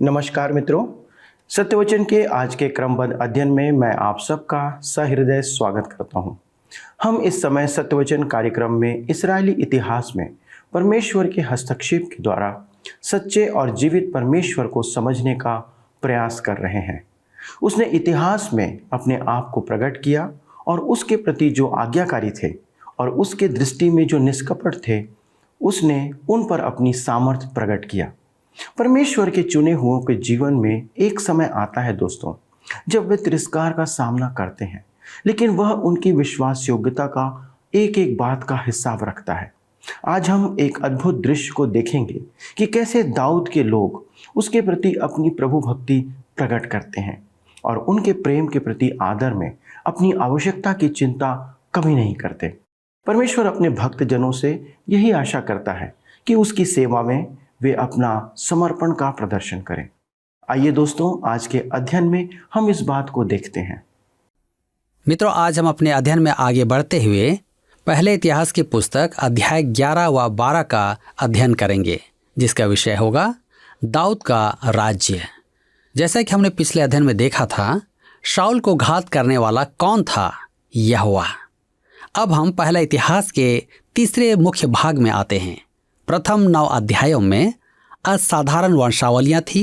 नमस्कार मित्रों, सत्यवचन के आज के क्रमबद्ध अध्ययन में मैं आप सबका सहृदय स्वागत करता हूं। हम इस समय सत्यवचन कार्यक्रम में इस्राएली इतिहास में परमेश्वर के हस्तक्षेप के द्वारा सच्चे और जीवित परमेश्वर को समझने का प्रयास कर रहे हैं। उसने इतिहास में अपने आप को प्रकट किया और उसके प्रति जो आज्ञाकारी थे और उसके दृष्टि में जो निष्कपट थे, उसने उन पर अपनी सामर्थ्य प्रकट किया। परमेश्वर के चुने हुओं के जीवन में एक समय आता है दोस्तों, जब वे तिरस्कार का सामना करते हैं, लेकिन वह उनकी विश्वास योग्यता का एक एक बात का हिसाब रखता है। आज हम एक अद्भुत दृश्य को देखेंगे कि कैसे दाऊद के लोग उसके प्रति अपनी प्रभु भक्ति प्रकट करते हैं और उनके प्रेम के प्रति आदर में अपनी आवश्यकता की चिंता कभी नहीं करते। परमेश्वर अपने भक्त जनों से यही आशा करता है कि उसकी सेवा में वे अपना समर्पण का प्रदर्शन करें। आइए दोस्तों, आज के अध्ययन में हम इस बात को देखते हैं। मित्रों, आज हम अपने अध्ययन में आगे बढ़ते हुए पहले इतिहास की पुस्तक अध्याय 11 व 12 का अध्ययन करेंगे, जिसका विषय होगा दाऊद का राज्य। जैसा कि हमने पिछले अध्ययन में देखा था, शाऊल को घात करने वाला कौन था? यहोवा। अब हम पहला इतिहास के तीसरे मुख्य भाग में आते हैं। प्रथम 9 अध्यायों में असाधारण वंशावलियां थी।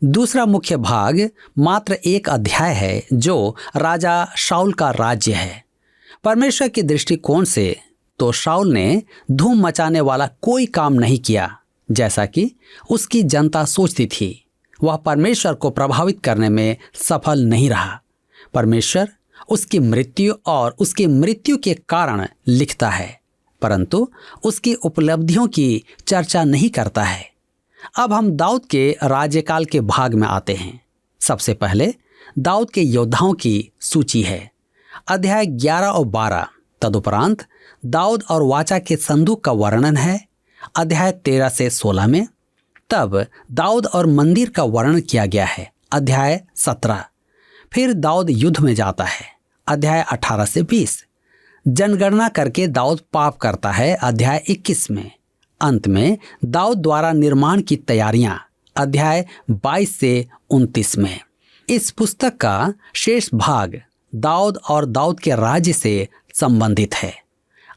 दूसरा मुख्य भाग मात्र 1 अध्याय है, जो राजा शाऊल का राज्य है। परमेश्वर के दृष्टिकोण से तो शाऊल ने धूम मचाने वाला कोई काम नहीं किया, जैसा कि उसकी जनता सोचती थी। वह परमेश्वर को प्रभावित करने में सफल नहीं रहा। परमेश्वर उसकी मृत्यु और उसकी मृत्यु के कारण लिखता है, परंतु उसकी उपलब्धियों की चर्चा नहीं करता है। अब हम दाऊद के राज्यकाल के भाग में आते हैं। सबसे पहले दाऊद के योद्धाओं की सूची है, अध्याय 11 और 12। तदुपरांत दाऊद और वाचा के संदूक का वर्णन है, अध्याय 13 से 16 में। तब दाऊद और मंदिर का वर्णन किया गया है, अध्याय 17। फिर दाऊद युद्ध में जाता है, अध्याय 18 से 20। जनगणना करके दाऊद पाप करता है, अध्याय 21 में। अंत में दाऊद द्वारा निर्माण की तैयारियां, अध्याय 22 से 29 में। इस पुस्तक का शेष भाग दाऊद और दाऊद के राज्य से संबंधित है।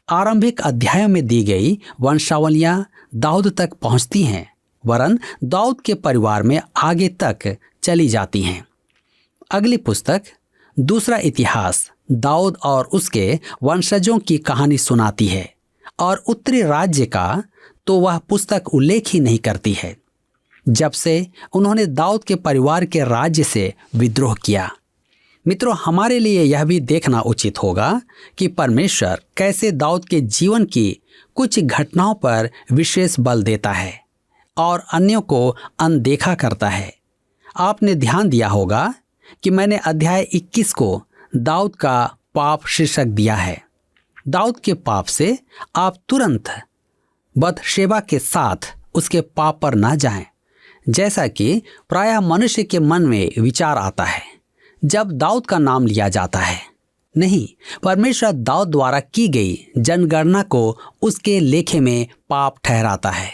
आरंभिक अध्यायों में दी गई वंशावलियां दाऊद तक पहुंचती हैं, वरन दाऊद के परिवार में आगे तक चली जाती हैं। अगली पुस्तक दूसरा इतिहास दाऊद और उसके वंशजों की कहानी सुनाती है, और उत्तरी राज्य का तो वह पुस्तक उल्लेख ही नहीं करती है, जब से उन्होंने दाऊद के परिवार के राज्य से विद्रोह किया। मित्रों, हमारे लिए यह भी देखना उचित होगा कि परमेश्वर कैसे दाऊद के जीवन की कुछ घटनाओं पर विशेष बल देता है और अन्यों को अनदेखा करता है। आपने ध्यान दिया होगा कि मैंने अध्याय 21 को दाऊद का पाप शीर्षक दिया है। दाऊद के पाप से आप तुरंत बतशेबा के साथ उसके पाप पर ना जाएं, जैसा कि प्रायः मनुष्य के मन में विचार आता है जब दाऊद का नाम लिया जाता है। नहीं, परमेश्वर दाऊद द्वारा की गई जनगणना को उसके लेखे में पाप ठहराता है।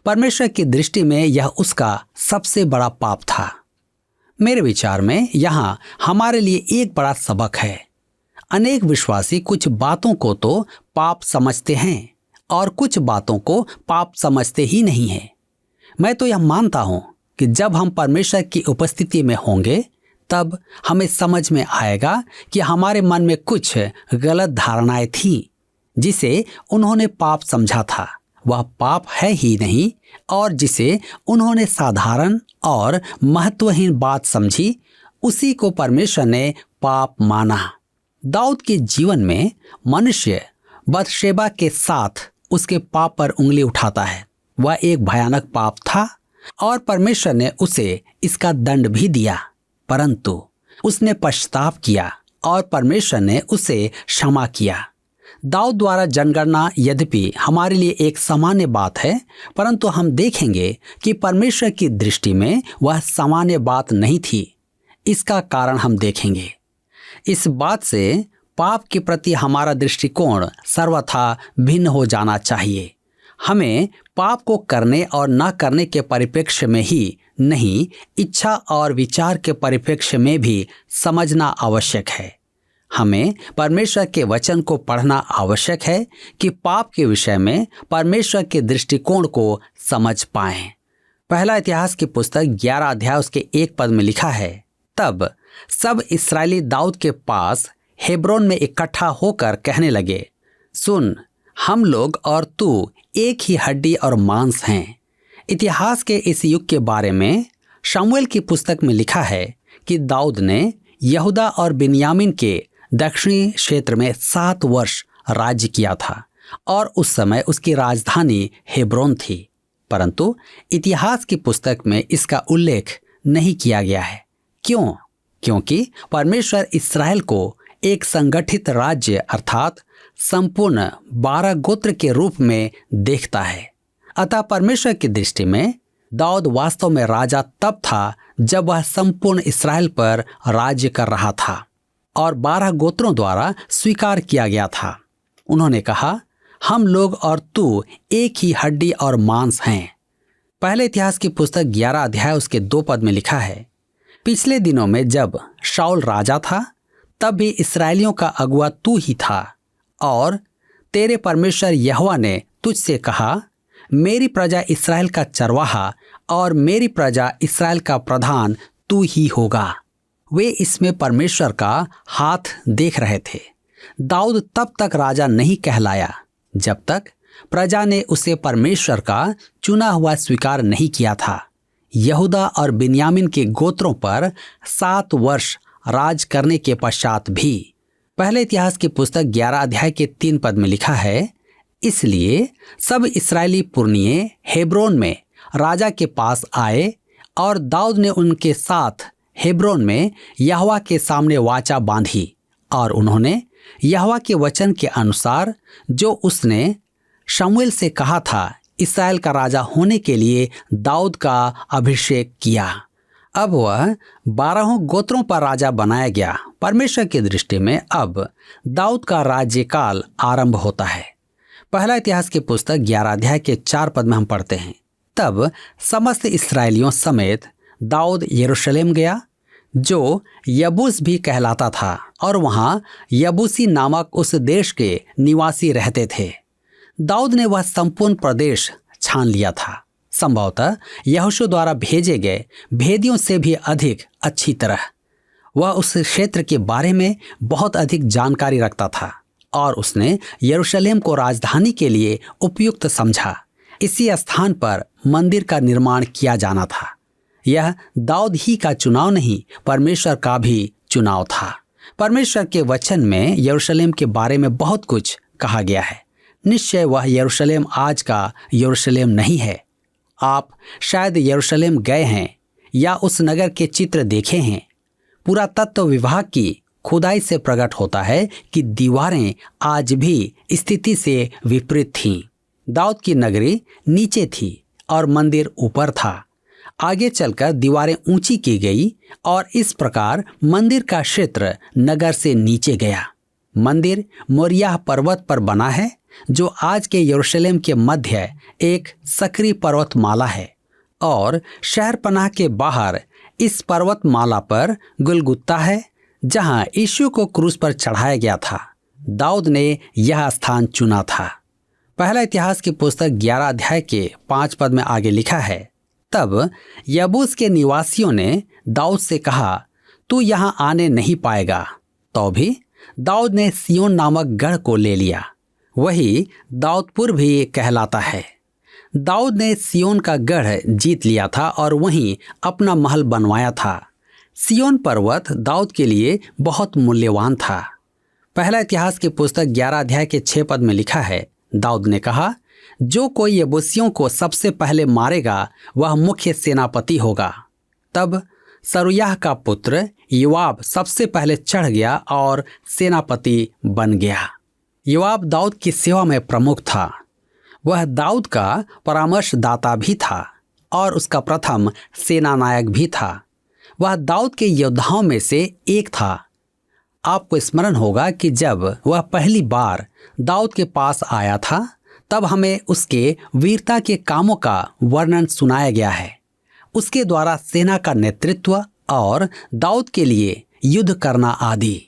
परमेश्वर की दृष्टि में यह उसका सबसे बड़ा पाप था। मेरे विचार में यहाँ हमारे लिए एक बड़ा सबक है। अनेक विश्वासी कुछ बातों को तो पाप समझते हैं और कुछ बातों को पाप समझते ही नहीं हैं। मैं तो यह मानता हूँ कि जब हम परमेश्वर की उपस्थिति में होंगे, तब हमें समझ में आएगा कि हमारे मन में कुछ गलत धारणाएं थीं, जिसे उन्होंने पाप समझा था वह पाप है ही नहीं, और जिसे उन्होंने साधारण और महत्वहीन बात समझी, उसी को परमेश्वर ने पाप माना। दाऊद के जीवन में मनुष्य बतशेबा के साथ उसके पाप पर उंगली उठाता है। वह एक भयानक पाप था और परमेश्वर ने उसे इसका दंड भी दिया, परंतु उसने पश्चाताप किया और परमेश्वर ने उसे क्षमा किया। दाऊद द्वारा जनगणना यद्यपि हमारे लिए एक सामान्य बात है, परंतु हम देखेंगे कि परमेश्वर की दृष्टि में वह सामान्य बात नहीं थी। इसका कारण हम देखेंगे। इस बात से पाप के प्रति हमारा दृष्टिकोण सर्वथा भिन्न हो जाना चाहिए। हमें पाप को करने और न करने के परिप्रेक्ष्य में ही नहीं, इच्छा और विचार के परिप्रेक्ष्य में भी समझना आवश्यक है। हमें परमेश्वर के वचन को पढ़ना आवश्यक है कि पाप के विषय में परमेश्वर के दृष्टिकोण को समझ पाएं। पहला इतिहास की पुस्तक 11 अध्याय उसके 1 पद में लिखा है, तब सब इस्राएली दाऊद के पास हेब्रोन में इकट्ठा होकर कहने लगे, सुन, हम लोग और तू एक ही हड्डी और मांस हैं। इतिहास के इस युग के बारे में शमूएल की पुस्तक में लिखा है कि दाऊद ने यहूदा और बिन्यामीन के दक्षिणी क्षेत्र में 7 वर्ष राज्य किया था और उस समय उसकी राजधानी हेब्रोन थी, परंतु इतिहास की पुस्तक में इसका उल्लेख नहीं किया गया है। क्यों? क्योंकि परमेश्वर इस्राएल को एक संगठित राज्य अर्थात संपूर्ण 12 गोत्र के रूप में देखता है। अतः परमेश्वर की दृष्टि में दाऊद वास्तव में राजा तब था जब वह संपूर्ण इस्राएल पर राज्य कर रहा था और 12 गोत्रों द्वारा स्वीकार किया गया था। उन्होंने कहा, हम लोग और तू एक ही हड्डी और मांस हैं। पहले इतिहास की पुस्तक 11 अध्याय उसके 2 पद में लिखा है, पिछले दिनों में जब शाऊल राजा था तब भी इस्राएलियों का अगुआ तू ही था और तेरे परमेश्वर यहोवा ने तुझसे कहा, मेरी प्रजा इस्राएल का चरवाहा और मेरी प्रजा इस्राएल का प्रधान तू ही होगा। वे इसमें परमेश्वर का हाथ देख रहे थे। दाऊद तब तक राजा नहीं कहलाया जब तक प्रजा ने उसे परमेश्वर का चुना हुआ स्वीकार नहीं किया था। यहूदा और बिन्यामीन के गोत्रों पर 7 वर्ष राज करने के पश्चात भी पहले इतिहास की पुस्तक 11 अध्याय के 3 पद में लिखा है, इसलिए सब इस्राएली पुरनिये हेब्रोन में राजा के पास आए और दाऊद ने उनके साथ हेब्रोन में यहोवा के सामने वाचा बांधी और उन्होंने यहोवा के वचन के अनुसार जो उसने शमूएल से कहा था, इस्राएल का राजा होने के लिए दाऊद का अभिषेक किया। अब वह 12 गोत्रों पर राजा बनाया गया। परमेश्वर की दृष्टि में अब दाऊद का राज्यकाल आरंभ होता है। पहला इतिहास की पुस्तक 11 अध्याय के 4 पद में हम पढ़ते हैं, तब समस्त इस्राएलियों समेत दाऊद यरूशलेम गया जो यबूस भी कहलाता था और वहाँ यबूसी नामक उस देश के निवासी रहते थे। दाऊद ने वह संपूर्ण प्रदेश छान लिया था, संभवतः यहोशू द्वारा भेजे गए भेदियों से भी अधिक अच्छी तरह। वह उस क्षेत्र के बारे में बहुत अधिक जानकारी रखता था और उसने यरूशलेम को राजधानी के लिए उपयुक्त समझा। इसी स्थान पर मंदिर का निर्माण किया जाना था। यह दाऊद ही का चुनाव नहीं, परमेश्वर का भी चुनाव था। परमेश्वर के वचन में यरूशलेम के बारे में बहुत कुछ कहा गया है। निश्चय वह यरूशलेम आज का यरूशलेम नहीं है। आप शायद यरूशलेम गए हैं या उस नगर के चित्र देखे हैं। पुरातत्व विभाग की खुदाई से प्रकट होता है कि दीवारें आज भी स्थिति से विपरीत थीं। दाऊद की नगरी नीचे थी और मंदिर ऊपर था। आगे चलकर दीवारें ऊंची की गई और इस प्रकार मंदिर का क्षेत्र नगर से नीचे गया। मंदिर मोरियाह पर्वत पर बना है जो आज के यरूशलेम के मध्य एक सक्रिय पर्वतमाला है और शहर पनाह के बाहर इस पर्वतमाला पर गुलगुत्ता है जहां यीशु को क्रूस पर चढ़ाया गया था। दाऊद ने यह स्थान चुना था। पहला इतिहास की पुस्तक 11 अध्याय के 5 पद में आगे लिखा है, तब यबूस के निवासियों ने दाऊद से कहा, तू यहाँ आने नहीं पाएगा। तो भी दाऊद ने सिय्योन नामक गढ़ को ले लिया। वही दाऊदपुर भी कहलाता है। दाऊद ने सिय्योन का गढ़ जीत लिया था और वहीं अपना महल बनवाया था। सिय्योन पर्वत दाऊद के लिए बहुत मूल्यवान था। पहला इतिहास की पुस्तक 11 अध्याय के 6 पद में लिखा है, दाऊद ने कहा, जो कोई यबूसियों को सबसे पहले मारेगा वह मुख्य सेनापति होगा। तब सरूयाह का पुत्र योआब सबसे पहले चढ़ गया और सेनापति बन गया। योआब दाऊद की सेवा में प्रमुख था। वह दाऊद का परामर्शदाता भी था और उसका प्रथम सेनानायक भी था। वह दाऊद के योद्धाओं में से एक था। आपको स्मरण होगा कि जब वह पहली बार दाऊद के पास आया था तब हमें उसके वीरता के कामों का वर्णन सुनाया गया है। उसके द्वारा सेना का नेतृत्व और दाऊद के लिए युद्ध करना आदि।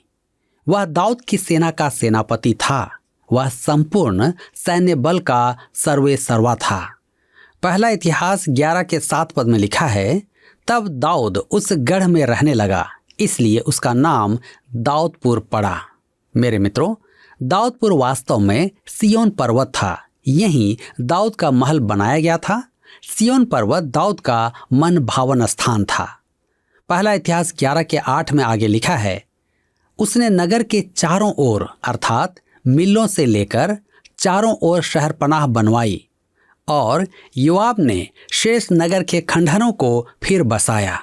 वह दाऊद की सेना का सेनापति था। वह संपूर्ण सैन्य बल का सर्वेसर्वा था। पहला इतिहास 11 के 7 पद में लिखा है, तब दाऊद उस गढ़ में रहने लगा, इसलिए उसका नाम दाऊदपुर पड़ा। मेरे मित्रों, दाऊदपुर वास्तव में सिय्योन पर्वत था। यहीं दाऊद का महल बनाया गया था। सिय्योन पर्वत दाऊद का मन भावन स्थान था। पहला इतिहास 11 के 8 में आगे लिखा है, उसने नगर के चारों ओर अर्थात मिलों से लेकर चारों ओर शहरपनाह बनवाई और योआब ने शेष नगर के खंडहरों को फिर बसाया।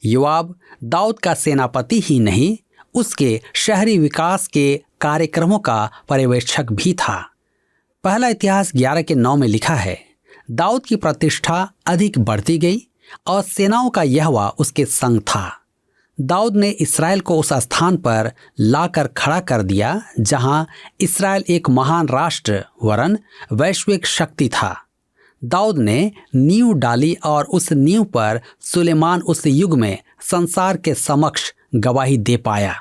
योआब दाऊद का सेनापति ही नहीं, उसके शहरी विकास के कार्यक्रमों का पर्यवेक्षक भी था। पहला इतिहास 11 के 9 में लिखा है, दाऊद की प्रतिष्ठा अधिक बढ़ती गई और सेनाओं का यहोवा उसके संग था। दाऊद ने इस्राएल को उस स्थान पर लाकर खड़ा कर दिया जहां इस्राएल एक महान राष्ट्र वरन वैश्विक शक्ति था। दाऊद ने नींव डाली और उस नींव पर सुलेमान उस युग में संसार के समक्ष गवाही दे पाया।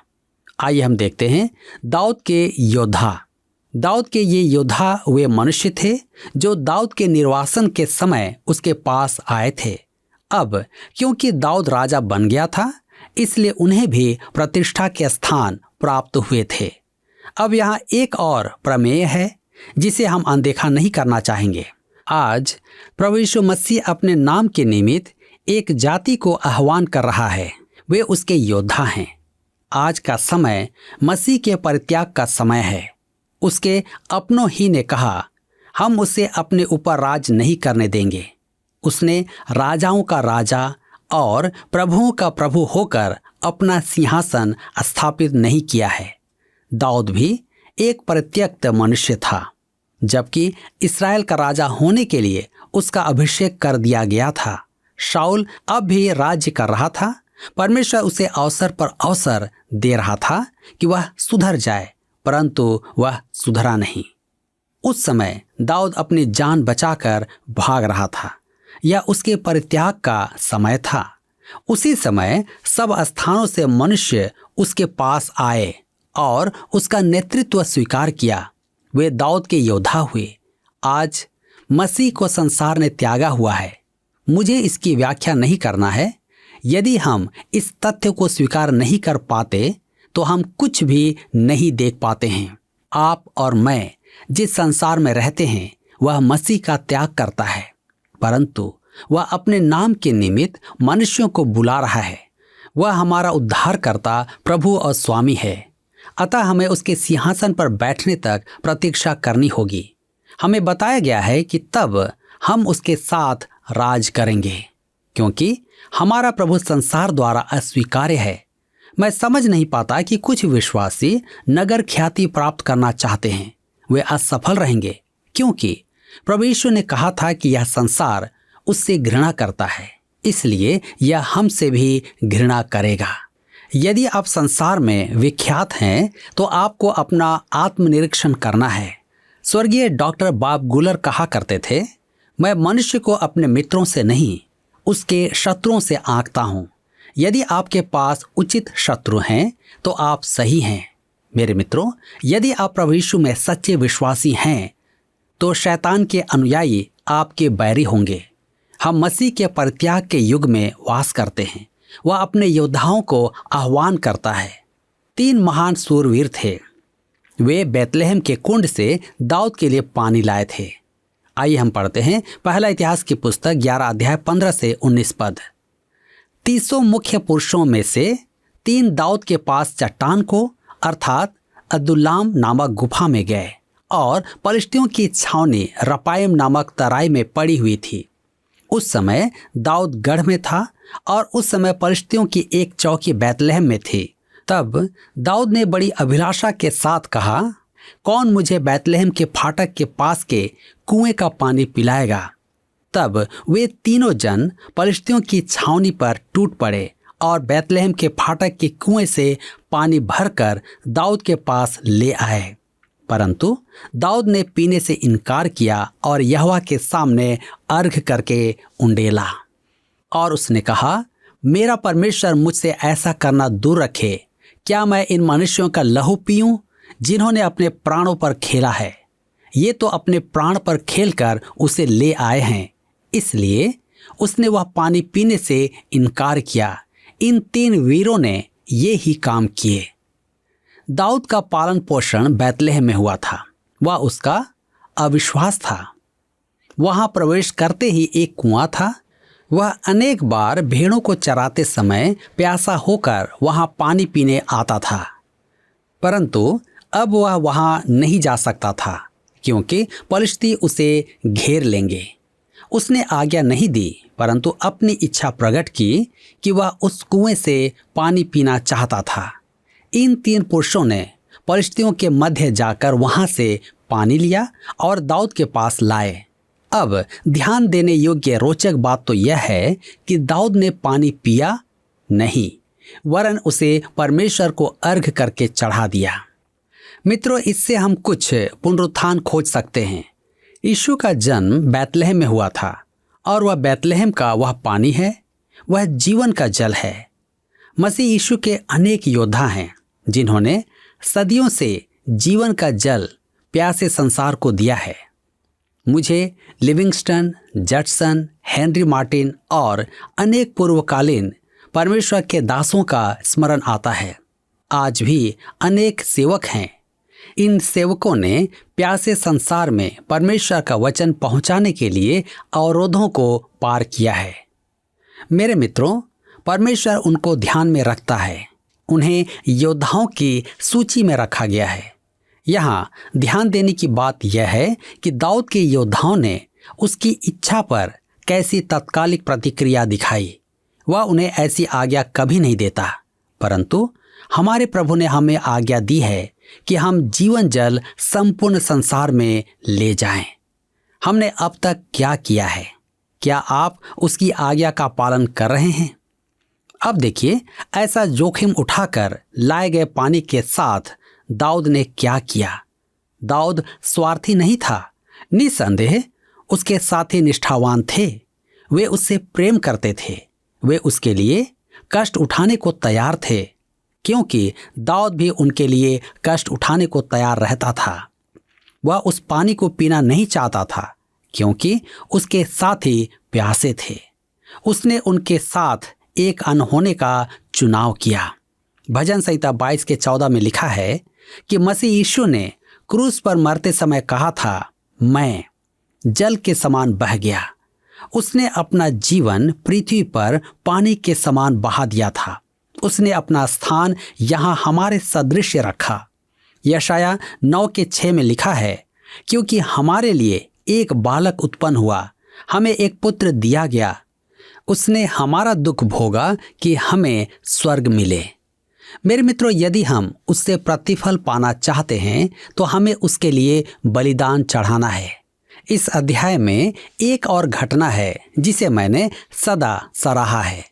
आइए हम देखते हैं दाऊद के योद्धा। दाऊद के ये योद्धा वे मनुष्य थे जो दाऊद के निर्वासन के समय उसके पास आए थे। अब क्योंकि दाऊद राजा बन गया था, इसलिए उन्हें भी प्रतिष्ठा के स्थान प्राप्त हुए थे। अब यहाँ एक और प्रमेय है जिसे हम अनदेखा नहीं करना चाहेंगे। आज प्रभु यीशु मसीह अपने नाम के निमित्त एक जाति को आह्वान कर रहा है। वे उसके योद्धा हैं। आज का समय मसीह के परित्याग का समय है। उसके अपनों ही ने कहा, हम उसे अपने ऊपर राज नहीं करने देंगे। उसने राजाओं का राजा और प्रभुओं का प्रभु होकर अपना सिंहासन स्थापित नहीं किया है। दाऊद भी एक परित्यक्त मनुष्य था, जबकि इस्राएल का राजा होने के लिए उसका अभिषेक कर दिया गया था। शाऊल अब भी राज्य कर रहा था। परमेश्वर उसे अवसर पर अवसर दे रहा था कि वह सुधर जाए, परंतु वह सुधरा नहीं। उस समय दाऊद अपनी जान बचाकर भाग रहा था। यह उसके परित्याग का समय था। उसी समय सब स्थानों से मनुष्य उसके पास आए और उसका नेतृत्व स्वीकार किया। वे दाऊद के योद्धा हुए। आज मसीह को संसार ने त्यागा हुआ है। मुझे इसकी व्याख्या नहीं करना है। यदि हम इस तथ्य को स्वीकार नहीं कर पाते तो हम कुछ भी नहीं देख पाते हैं। आप और मैं जिस संसार में रहते हैं वह मसीह का त्याग करता है, परंतु वह अपने नाम के निमित्त मनुष्यों को बुला रहा है। वह हमारा उद्धारकर्ता प्रभु और स्वामी है। अतः हमें उसके सिंहासन पर बैठने तक प्रतीक्षा करनी होगी। हमें बताया गया है कि तब हम उसके साथ राज करेंगे, क्योंकि हमारा प्रभु संसार द्वारा अस्वीकार्य है। मैं समझ नहीं पाता कि कुछ विश्वासी नगर ख्याति प्राप्त करना चाहते हैं। वे असफल रहेंगे, क्योंकि प्रभु यीशु ने कहा था कि यह संसार उससे घृणा करता है, इसलिए यह हमसे भी घृणा करेगा। यदि आप संसार में विख्यात हैं तो आपको अपना आत्मनिरीक्षण करना है। स्वर्गीय डॉक्टर बॉब गुलर कहा करते थे, मैं मनुष्य को अपने मित्रों से नहीं उसके शत्रुओं से आंकता हूँ। यदि आपके पास उचित शत्रु हैं तो आप सही हैं। मेरे मित्रों, यदि आप प्रभु यीशु में सच्चे विश्वासी हैं तो शैतान के अनुयायी आपके बैरी होंगे। हम मसीह के परित्याग के युग में वास करते हैं। वह अपने योद्धाओं को आह्वान करता है। 3 महान सूरवीर थे। वे बैतलहम के कुंड से दाऊद के लिए पानी लाए थे। आइए हम पढ़ते हैं पहला इतिहास की पुस्तक 11 अध्याय 15 से 19 पद। 300 मुख्य पुरुषों में से 3 दाऊद के पास चट्टान को अर्थात अदुल्लाम नामक गुफा में गए और पलिश्तियों की छावनी रपाइम नामक तराई में पड़ी हुई थी। उस समय दाऊद गढ़ में था और उस समय पलिश्तियों की एक चौकी बैतलहम में थी। तब दाऊद ने बड़ी अभिलाषा के साथ कहा, कौन मुझे बैतलहम के फाटक के पास के कुएं का पानी पिलाएगा। तब वे तीनों जन पलिश्तियों की छावनी पर टूट पड़े और बैतलहम के फाटक के कुएं से पानी भरकर दाऊद के पास ले आए। परंतु दाऊद ने पीने से इनकार किया और यहोवा के सामने अर्घ करके उंडेला। और उसने कहा, मेरा परमेश्वर मुझसे ऐसा करना दूर रखे, क्या मैं इन मनुष्यों का लहू पीऊं जिन्होंने अपने प्राणों पर खेला है? ये तो अपने प्राण पर खेलकर उसे ले आए हैं। इसलिए उसने वह पानी पीने से इनकार किया। इन 3 वीरों ने ये ही काम किए। दाऊद का पालन पोषण बैतलहम में हुआ था। वह उसका अविश्वास था। वहां प्रवेश करते ही एक कुआं था। वह अनेक बार भेड़ों को चराते समय प्यासा होकर वहां पानी पीने आता था, परंतु अब वह वहां नहीं जा सकता था क्योंकि पलिश्ती उसे घेर लेंगे। उसने आज्ञा नहीं दी, परंतु अपनी इच्छा प्रकट की कि वह उस कुएं से पानी पीना चाहता था। इन 3 पुरुषों ने पलिश्तियों के मध्य जाकर वहां से पानी लिया और दाऊद के पास लाए। अब ध्यान देने योग्य रोचक बात तो यह है कि दाऊद ने पानी पिया नहीं, वरन उसे परमेश्वर को अर्घ करके चढ़ा दिया। मित्रों, इससे हम कुछ पुनरुत्थान खोज सकते हैं। यीशु का जन्म बैतलहम में हुआ था और वह बैतलहम का वह पानी है, वह जीवन का जल है। मसीह यीशु के अनेक योद्धा हैं जिन्होंने सदियों से जीवन का जल प्यासे संसार को दिया है। मुझे लिविंगस्टन, जटसन, हेनरी मार्टिन और अनेक पूर्वकालीन परमेश्वर के दासों का स्मरण आता है। आज भी अनेक सेवक हैं। इन सेवकों ने प्यासे संसार में परमेश्वर का वचन पहुंचाने के लिए अवरोधों को पार किया है। मेरे मित्रों, परमेश्वर उनको ध्यान में रखता है। उन्हें योद्धाओं की सूची में रखा गया है। यहाँ ध्यान देने की बात यह है कि दाऊद के योद्धाओं ने उसकी इच्छा पर कैसी तात्कालिक प्रतिक्रिया दिखाई। वह उन्हें ऐसी आज्ञा कभी नहीं देता, परंतु हमारे प्रभु ने हमें आज्ञा दी है कि हम जीवन जल संपूर्ण संसार में ले जाएं। हमने अब तक क्या किया है? क्या आप उसकी आज्ञा का पालन कर रहे हैं? अब देखिए, ऐसा जोखिम उठाकर लाए गए पानी के साथ दाऊद ने क्या किया। दाऊद स्वार्थी नहीं था। निसंदेह उसके साथी निष्ठावान थे। वे उससे प्रेम करते थे। वे उसके लिए कष्ट उठाने को तैयार थे, क्योंकि दाऊद भी उनके लिए कष्ट उठाने को तैयार रहता था। वह उस पानी को पीना नहीं चाहता था क्योंकि उसके साथी प्यासे थे। उसने उनके साथ एक अनहोने का चुनाव किया। भजन संहिता 22:14 में लिखा है कि मसीह यीशु ने क्रूस पर मरते समय कहा था, मैं जल के समान बह गया। उसने अपना जीवन पृथ्वी पर पानी के समान बहा दिया था। उसने अपना स्थान यहाँ हमारे सदृश्य रखा। यशाया 9:6 में लिखा है, क्योंकि हमारे लिए एक बालक उत्पन्न हुआ, हमें एक पुत्र दिया गया। उसने हमारा दुख भोगा कि हमें स्वर्ग मिले। मेरे मित्रों, यदि हम उससे प्रतिफल पाना चाहते हैं तो हमें उसके लिए बलिदान चढ़ाना है। इस अध्याय में एक और घटना है जिसे मैंने सदा सराहा है।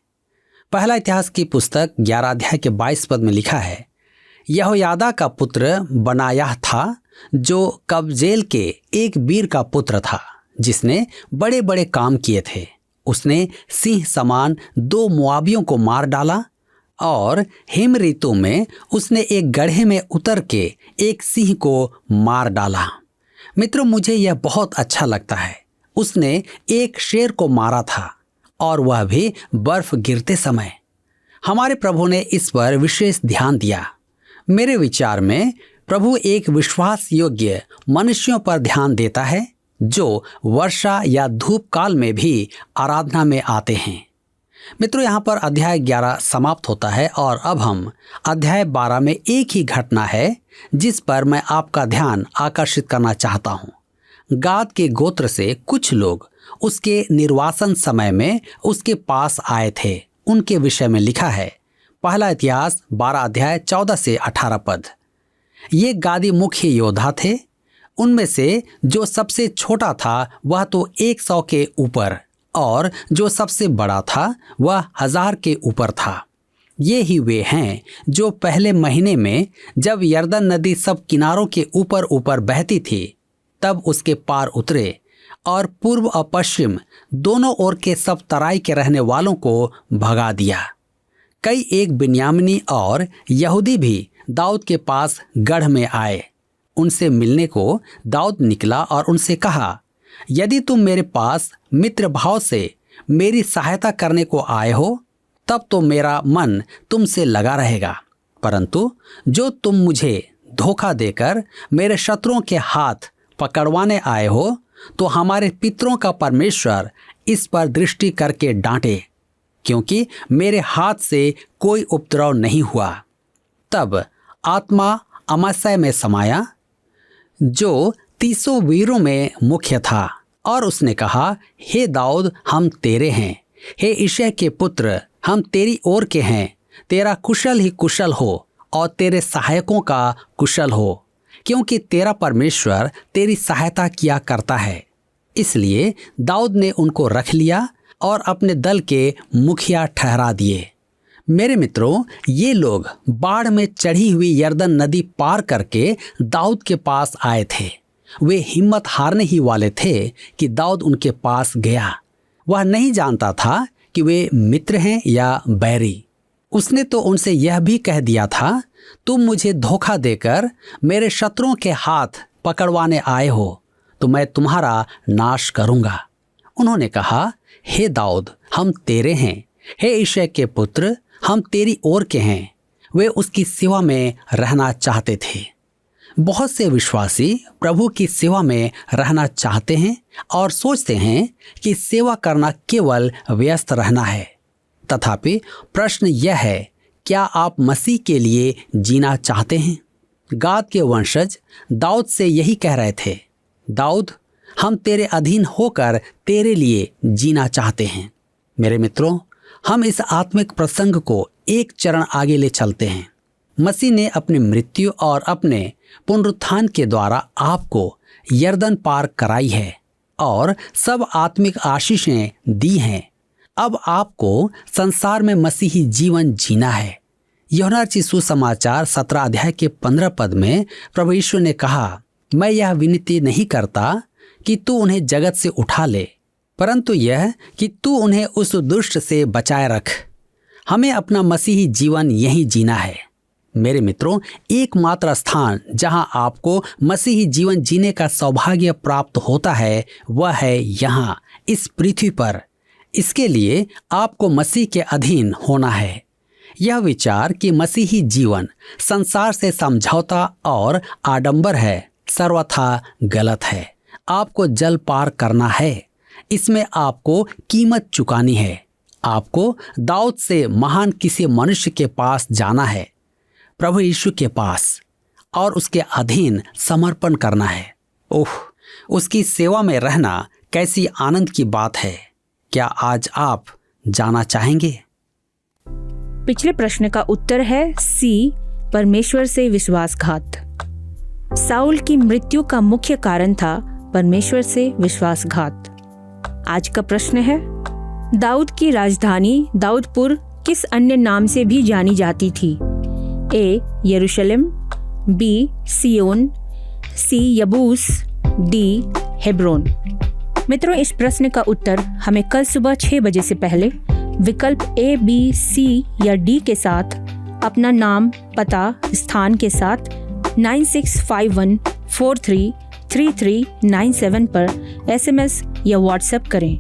पहला इतिहास की पुस्तक 11 अध्याय के 22 पद में लिखा है, यहोयादा का पुत्र बनायाह था, जो कबजेल के एक वीर का पुत्र था, जिसने बड़े बड़े काम किए थे। उसने सिंह समान 2 मुआबियों को मार डाला और हिम ऋतु में उसने एक गड्ढे में उतर के एक सिंह को मार डाला। मित्रों, मुझे यह बहुत अच्छा लगता है। उसने एक शेर को मारा था और वह भी बर्फ गिरते समय। हमारे प्रभु ने इस पर विशेष ध्यान दिया। मेरे विचार में प्रभु एक विश्वास योग्य मनुष्यों पर ध्यान देता है जो वर्षा या धूप काल में भी आराधना में आते हैं। मित्रों, यहाँ पर अध्याय 11 समाप्त होता है और अब हम अध्याय 12 में एक ही घटना है जिस पर मैं आपका ध्यान आकर्षित करना चाहता हूँ। गाद के गोत्र से कुछ लोग उसके निर्वासन समय में उसके पास आए थे। उनके विषय में लिखा है, पहला इतिहास 12 अध्याय 14 से 18 पद। ये गादी मुख्य योद्धा थे। उनमें से जो सबसे छोटा था वह तो 100 के ऊपर और जो सबसे बड़ा था वह 1000 के ऊपर था। ये ही वे हैं जो पहले महीने में जब यरदन नदी सब किनारों के ऊपर ऊपर बहती थी तब उसके पार उतरे और पूर्व और पश्चिम दोनों ओर के सब तराई के रहने वालों को भगा दिया। कई एक बिन्यामिनी और यहूदी भी दाऊद के पास गढ़ में आए। उनसे मिलने को दाऊद निकला और उनसे कहा, यदि तुम मेरे पास मित्र भाव से मेरी सहायता करने को आए हो तब तो मेरा मन तुमसे लगा रहेगा, परंतु जो तुम मुझे धोखा देकर मेरे शत्रुओं के हाथ पकड़वाने आए हो तो हमारे पितरों का परमेश्वर इस पर दृष्टि करके डांटे, क्योंकि मेरे हाथ से कोई उपद्रव नहीं हुआ। तब आत्मा अमासै में समाया जो 300 वीरों में मुख्य था, और उसने कहा, हे दाऊद, हम तेरे हैं। हे यिशै के पुत्र, हम तेरी ओर के हैं। तेरा कुशल ही कुशल हो और तेरे सहायकों का कुशल हो, क्योंकि तेरा परमेश्वर तेरी सहायता किया करता है। इसलिए दाऊद ने उनको रख लिया और अपने दल के मुखिया ठहरा दिए। मेरे मित्रों, ये लोग बाढ़ में चढ़ी हुई यरदन नदी पार करके दाऊद के पास आए थे। वे हिम्मत हारने ही वाले थे कि दाऊद उनके पास गया। वह नहीं जानता था कि वे मित्र हैं या बैरी। उसने तो उनसे यह भी कह दिया था, तुम मुझे धोखा देकर मेरे शत्रुओं के हाथ पकड़वाने आए हो तो मैं तुम्हारा नाश करूंगा। उन्होंने कहा, हे दाऊद, हम तेरे हैं। हे यिशै के पुत्र, हम तेरी ओर के हैं। वे उसकी सेवा में रहना चाहते थे। बहुत से विश्वासी प्रभु की सेवा में रहना चाहते हैं और सोचते हैं कि सेवा करना केवल व्यस्त रहना है। तथापि प्रश्न यह है, क्या आप मसीह के लिए जीना चाहते हैं? गाद के वंशज दाऊद से यही कह रहे थे, दाऊद, हम तेरे अधीन होकर तेरे लिए जीना चाहते हैं। मेरे मित्रों, हम इस आत्मिक प्रसंग को एक चरण आगे ले चलते हैं। मसीह ने अपनी मृत्यु और अपने पुनरुत्थान के द्वारा आपको यरदन पार कराई है और सब आत्मिक आशीषें दी हैं। अब आपको संसार में मसीही जीवन जीना है। यूहन्ना रचित सुसमाचार 17 अध्याय के 15 पद में प्रभु यीशु ने कहा, मैं यह विनती नहीं करता कि तू उन्हें जगत से उठा ले, परंतु यह कि तू उन्हें उस दुष्ट से बचाए रख। हमें अपना मसीही जीवन यही जीना है। मेरे मित्रों, एकमात्र स्थान जहां आपको मसीही जीवन जीने का सौभाग्य प्राप्त होता है वह है यहाँ, इस पृथ्वी पर। इसके लिए आपको मसीह के अधीन होना है। यह विचार कि मसीही जीवन संसार से समझौता और आडंबर है सर्वथा गलत है। आपको जल पार करना है। इसमें आपको कीमत चुकानी है। आपको दाऊद से महान किसी मनुष्य के पास जाना है, प्रभु यीशु के पास, और उसके अधीन समर्पण करना है। ओह, उसकी सेवा में रहना कैसी आनंद की बात है। क्या आज आप जाना चाहेंगे? पिछले प्रश्न का उत्तर है सी, परमेश्वर से विश्वासघात। साउल की मृत्यु का मुख्य कारण था परमेश्वर से विश्वासघात। आज का प्रश्न है, दाऊद की राजधानी दाऊदपुर किस अन्य नाम से भी जानी जाती थी? ए यरूशलेम, बी सियोन, सी यबूस, डी हेब्रोन। मित्रों, इस प्रश्न का उत्तर हमें कल सुबह 6 बजे से पहले विकल्प ए, बी, सी या डी के साथ अपना नाम, पता, स्थान के साथ 9651433397 पर SMS या व्हाट्सएप करें।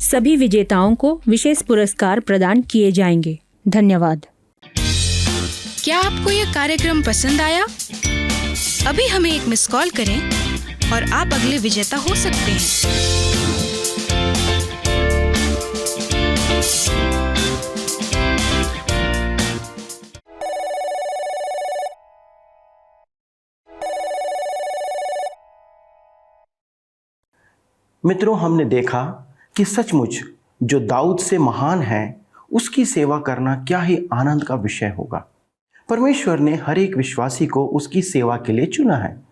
सभी विजेताओं को विशेष पुरस्कार प्रदान किए जाएंगे। धन्यवाद। क्या आपको यह कार्यक्रम पसंद आया? अभी हमें एक मिस कॉल करें और आप अगले विजेता हो सकते हैं। मित्रों, हमने देखा कि सचमुच जो दाऊद से महान है उसकी सेवा करना क्या ही आनंद का विषय होगा। परमेश्वर ने हर एक विश्वासी को उसकी सेवा के लिए चुना है।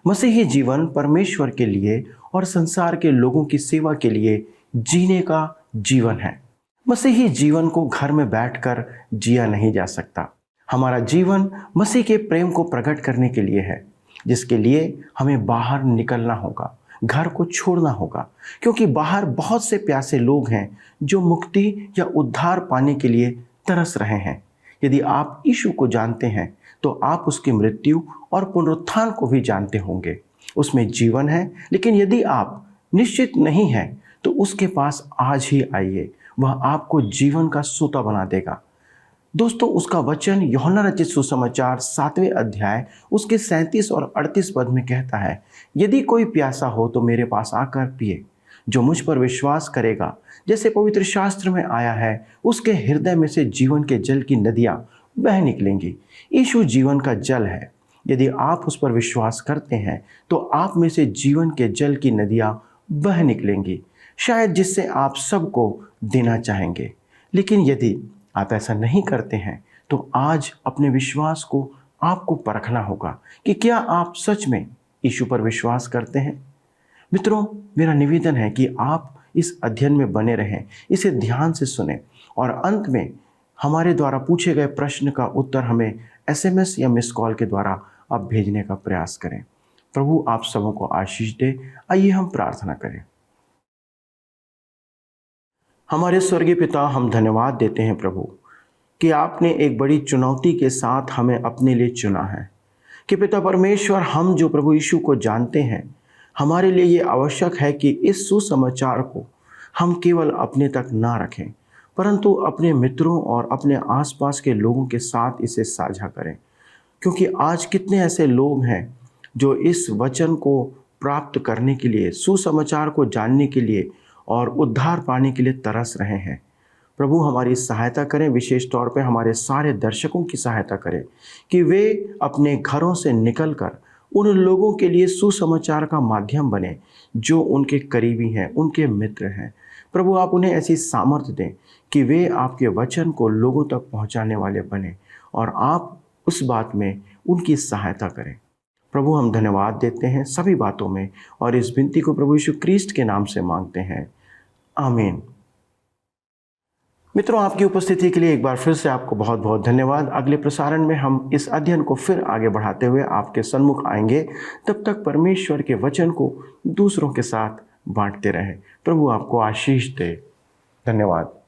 मसीही जीवन परमेश्वर के लिए और संसार के लोगों की सेवा के लिए जीने का जीवन है। मसीही जीवन को घर में बैठकर जिया नहीं जा सकता। हमारा जीवन मसीह के प्रेम को प्रकट करने के लिए है, जिसके लिए हमें बाहर निकलना होगा, घर को छोड़ना होगा, क्योंकि बाहर बहुत से प्यासे लोग हैं जो मुक्ति या उद्धार पाने के लिए तरस रहे हैं। यदि आप यीशु को जानते हैं तो आप उसकी मृत्यु और पुनरुत्थान को भी जानते होंगे। उसमें जीवन है, लेकिन यदि आप निश्चित नहीं हैं तो उसके पास आज ही आइए, वह आपको जीवन का सोता बना देगा। दोस्तों, उसका वचन यूहन्ना रचित सुसमाचार 7वें अध्याय उसके 37 और 38 पद में कहता है, यदि कोई प्यासा हो तो मेरे पास आकर पिए। जो मुझ पर विश्वास करेगा, जैसे पवित्र शास्त्र में आया है, उसके हृदय में से जीवन के जल की नदियां बह निकलेंगी। यीशु जीवन का जल है। यदि आप उस पर विश्वास करते हैं तो आप में से जीवन के जल की नदियां बह निकलेंगी, शायद जिससे आप सबको देना चाहेंगे। लेकिन यदि आप ऐसा नहीं करते हैं तो आज अपने विश्वास को आपको परखना होगा कि क्या आप सच में यीशु पर विश्वास करते हैं। मित्रों, मेरा निवेदन है कि आप इस अध्ययन में बने रहें, इसे ध्यान से सुनें और अंत में हमारे द्वारा पूछे गए प्रश्न का उत्तर हमें SMS या मिस कॉल के द्वारा आप भेजने का प्रयास करें। प्रभु आप सबों को आशीष दे। आइए हम प्रार्थना करें। हमारे स्वर्गीय पिता, हम धन्यवाद देते हैं प्रभु कि आपने एक बड़ी चुनौती के साथ हमें अपने लिए चुना है कि पिता परमेश्वर, हम जो प्रभु यीशु को जानते हैं, हमारे लिए ये आवश्यक है कि इस सुसमाचार को हम केवल अपने तक ना रखें, परंतु अपने मित्रों और अपने आसपास के लोगों के साथ इसे साझा करें, क्योंकि आज कितने ऐसे लोग हैं जो इस वचन को प्राप्त करने के लिए, सुसमाचार को जानने के लिए और उद्धार पाने के लिए तरस रहे हैं। प्रभु हमारी सहायता करें, विशेष तौर पे हमारे सारे दर्शकों की सहायता करें कि वे अपने घरों से निकलकर उन लोगों के लिए सुसमाचार का माध्यम बने जो उनके करीबी हैं, उनके मित्र हैं। प्रभु आप उन्हें ऐसी सामर्थ्य दें कि वे आपके वचन को लोगों तक पहुंचाने वाले बने और आप उस बात में उनकी सहायता करें। प्रभु हम धन्यवाद देते हैं सभी बातों में और इस विनती को प्रभु यीशु क्रिस्ट के नाम से मांगते हैं, आमीन। मित्रों, आपकी उपस्थिति के लिए एक बार फिर से आपको बहुत बहुत धन्यवाद। अगले प्रसारण में हम इस अध्ययन को फिर आगे बढ़ाते हुए आपके सन्मुख आएंगे। तब तक परमेश्वर के वचन को दूसरों के साथ बांटते रहें। प्रभु आपको आशीष दे। धन्यवाद।